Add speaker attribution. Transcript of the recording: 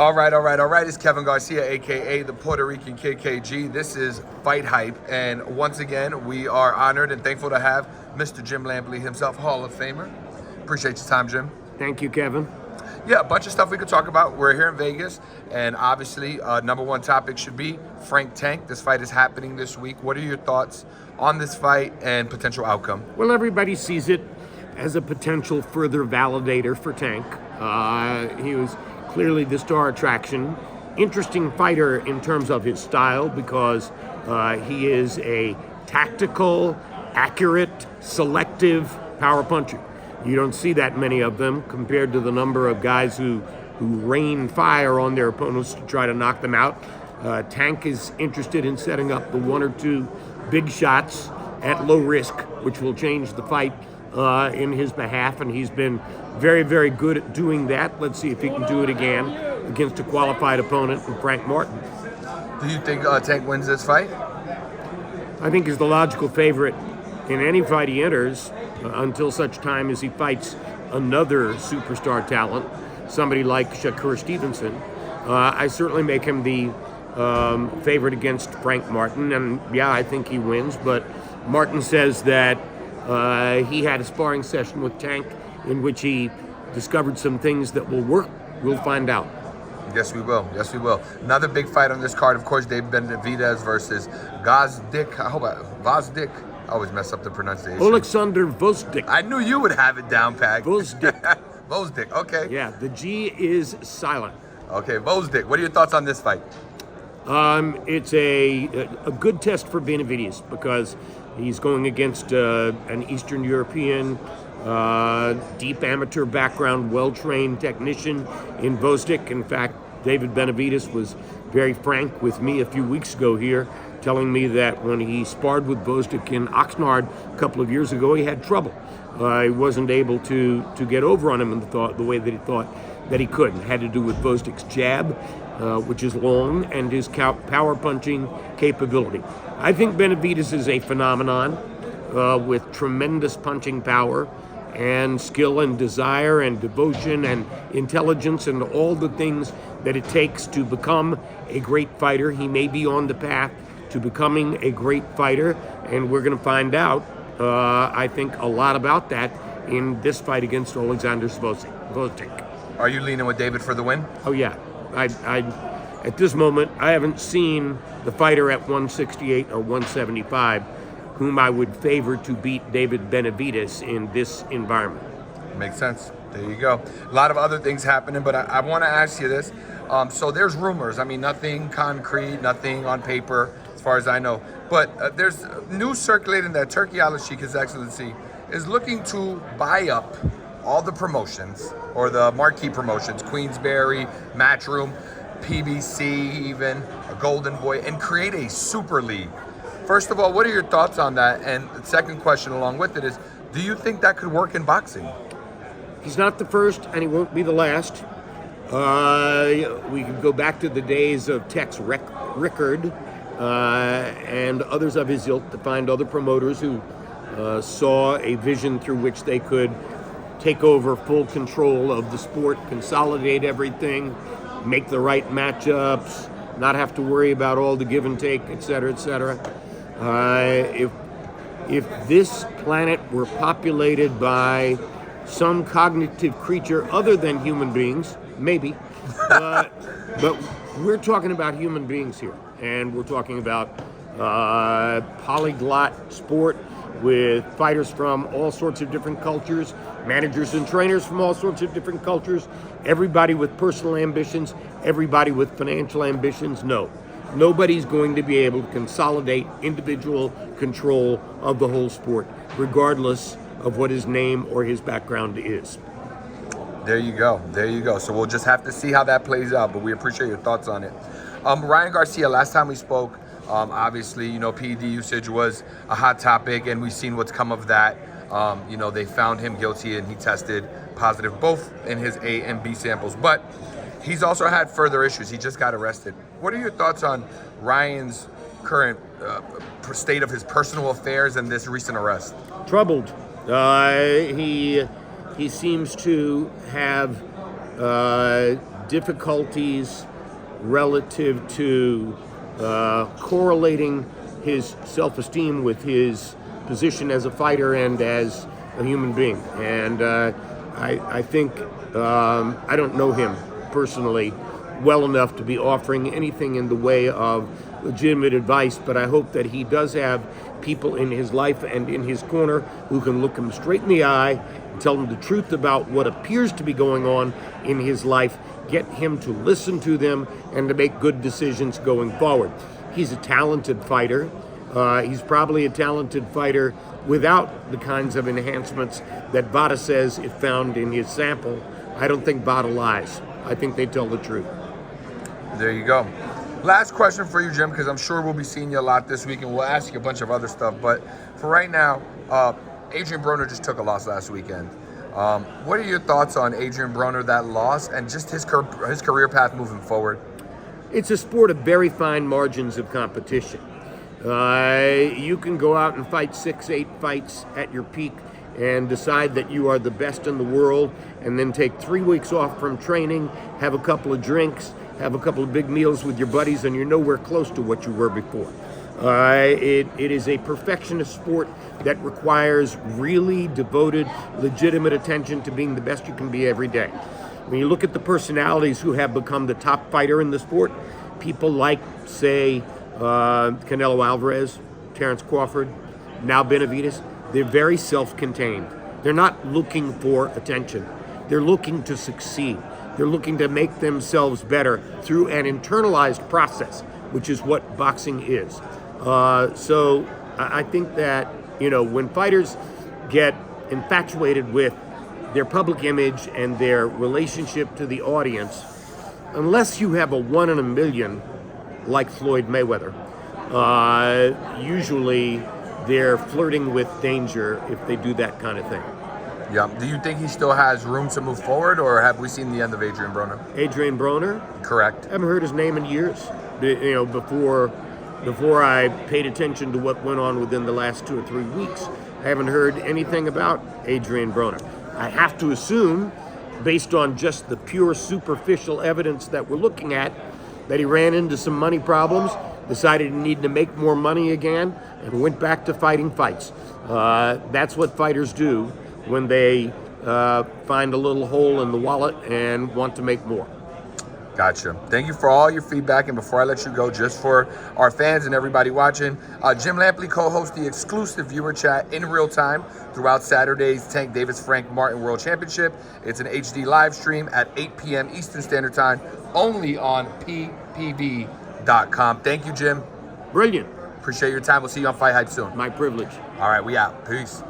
Speaker 1: All right. It's Kevin Garcia, a.k.a. the Puerto Rican KKG. This is Fight Hype, and once again, we are honored and thankful to have Mr. Jim Lampley himself, Hall of Famer. Appreciate your time, Jim.
Speaker 2: Thank you, Kevin.
Speaker 1: Yeah, a bunch of stuff we could talk about. We're here in Vegas, and obviously, number one topic should be Frank Tank. This fight is happening this week. What are your thoughts on this fight and potential outcome?
Speaker 2: Well, everybody sees it as a potential further validator for Tank. He was clearly the star attraction. Interesting fighter in terms of his style because he is a tactical, accurate, selective power puncher. You don't see that many of them compared to the number of guys who rain fire on their opponents to try to knock them out. Tank is interested in setting up the one or two big shots at low risk, which will change the fight in his behalf, and he's been very, very good at doing that. Let's see if he can do it again against a qualified opponent in Frank Martin.
Speaker 1: Do you think Tank wins this fight?
Speaker 2: I think he's the logical favorite in any fight he enters until such time as he fights another superstar talent, somebody like Shakur Stevenson. I certainly make him the favorite against Frank Martin, and yeah, I think he wins, but Martin says that he had a sparring session with Tank in which he discovered some things that will work. We'll find out.
Speaker 1: Yes, we will. Another big fight on this card, of course, David Benavidez versus Gvozdyk. Gvozdyk. I always mess up the pronunciation.
Speaker 2: Oleksandr Gvozdyk.
Speaker 1: I knew you would have it down, Pat.
Speaker 2: Gvozdyk.
Speaker 1: Gvozdyk, okay.
Speaker 2: Yeah, the G is silent.
Speaker 1: Okay, Gvozdyk. What are your thoughts on this fight?
Speaker 2: It's a good test for Benavidez because he's going against an Eastern European, deep amateur background, well-trained technician in Gvozdyk. In fact, David Benavidez was very frank with me a few weeks ago here, telling me that when he sparred with Gvozdyk in Oxnard a couple of years ago, he had trouble. He wasn't able to get over on him in the way that he thought that he could. It had to do with Gvozdyk's jab, which is long, and his power punching capability. I think Benavidez is a phenomenon with tremendous punching power and skill and desire and devotion and intelligence and all the things that it takes to become a great fighter. He may be on the path to becoming a great fighter, and we're going to find out, I think, a lot about that in this fight against Oleksandr Gvozdyk.
Speaker 1: Are you leaning with David for the win?
Speaker 2: Oh, yeah. I at this moment, I haven't seen the fighter at 168 or 175 whom I would favor to beat David Benavidez in this environment.
Speaker 1: Makes sense. There you go. A lot of other things happening, but I want to ask you this. So there's rumors. I mean, nothing concrete, nothing on paper, as far as I know. But there's news circulating that Turkey Al-Sheikh, His Excellency, is looking to buy up all the promotions, or the marquee promotions, Queensberry, Matchroom, PBC even, a Golden Boy, and create a super league. First of all, what are your thoughts on that? And the second question along with it is, do you think that could work in boxing?
Speaker 2: He's not the first, and he won't be the last. We can go back to the days of Tex Rickard and others of his ilk to find other promoters who saw a vision through which they could take over full control of the sport, consolidate everything, make the right matchups, not have to worry about all the give and take, et cetera, et cetera. If this planet were populated by some cognitive creature other than human beings, maybe, but we're talking about human beings here, and we're talking about polyglot sport with fighters from all sorts of different cultures, managers and trainers from all sorts of different cultures, everybody with personal ambitions, everybody with financial ambitions. No, nobody's going to be able to consolidate individual control of the whole sport, regardless of what his name or his background is.
Speaker 1: There you go. So we'll just have to see how that plays out, but we appreciate your thoughts on it. Ryan Garcia, last time we spoke, obviously, PED usage was a hot topic, and we've seen what's come of that. They found him guilty, and he tested positive both in his A and B samples, but he's also had further issues. He just got arrested. What are your thoughts on Ryan's current state of his personal affairs and this recent arrest?
Speaker 2: Troubled. He seems to have difficulties relative to correlating his self-esteem with his position as a fighter and as a human being. And I think I don't know him personally well enough to be offering anything in the way of legitimate advice, but I hope that he does have people in his life and in his corner who can look him straight in the eye and tell him the truth about what appears to be going on in his life, get him to listen to them and to make good decisions going forward. He's a talented fighter. He's probably a talented fighter without the kinds of enhancements that Vada says it found in his sample. I don't think Vada lies. I think they tell the truth.
Speaker 1: There you go. Last question for you, Jim, because I'm sure we'll be seeing you a lot this week, and we'll ask you a bunch of other stuff. But for right now, Adrian Broner just took a loss last weekend. What are your thoughts on Adrian Broner, that loss, and just his career path moving forward?
Speaker 2: It's a sport of very fine margins of competition. You can go out and fight 6-8 fights at your peak and decide that you are the best in the world, and then take 3 weeks off from training, have a couple of drinks, have a couple of big meals with your buddies, and you're nowhere close to what you were before. It is a perfectionist sport that requires really devoted, legitimate attention to being the best you can be every day. When you look at the personalities who have become the top fighter in the sport, people like, say, Canelo Alvarez, Terrence Crawford, now Benavidez, they're very self-contained. They're not looking for attention. They're looking to succeed. They're looking to make themselves better through an internalized process, which is what boxing is. So I think that, when fighters get infatuated with their public image and their relationship to the audience, unless you have a 1 in a million like Floyd Mayweather, usually they're flirting with danger if they do that kind of thing.
Speaker 1: Yeah. Do you think he still has room to move forward, or have we seen the end of Adrian Broner?
Speaker 2: Adrian Broner?
Speaker 1: Correct.
Speaker 2: I haven't heard his name in years. Before I paid attention to what went on within the last 2 or 3 weeks, I haven't heard anything about Adrian Broner. I have to assume, based on just the pure superficial evidence that we're looking at, that he ran into some money problems, decided he needed to make more money again, and went back to fighting fights. That's what fighters do when they find a little hole in the wallet and want to make more.
Speaker 1: Gotcha. Thank you for all your feedback. And before I let you go, just for our fans and everybody watching, Jim Lampley co-hosts the exclusive viewer chat in real time throughout Saturday's Tank Davis Frank Martin World Championship. It's an HD live stream at 8 p.m. Eastern Standard Time, only on ppv.com. Thank you, Jim.
Speaker 2: Brilliant.
Speaker 1: Appreciate your time. We'll see you on Fight Hype soon.
Speaker 2: My privilege.
Speaker 1: All right, we out. Peace.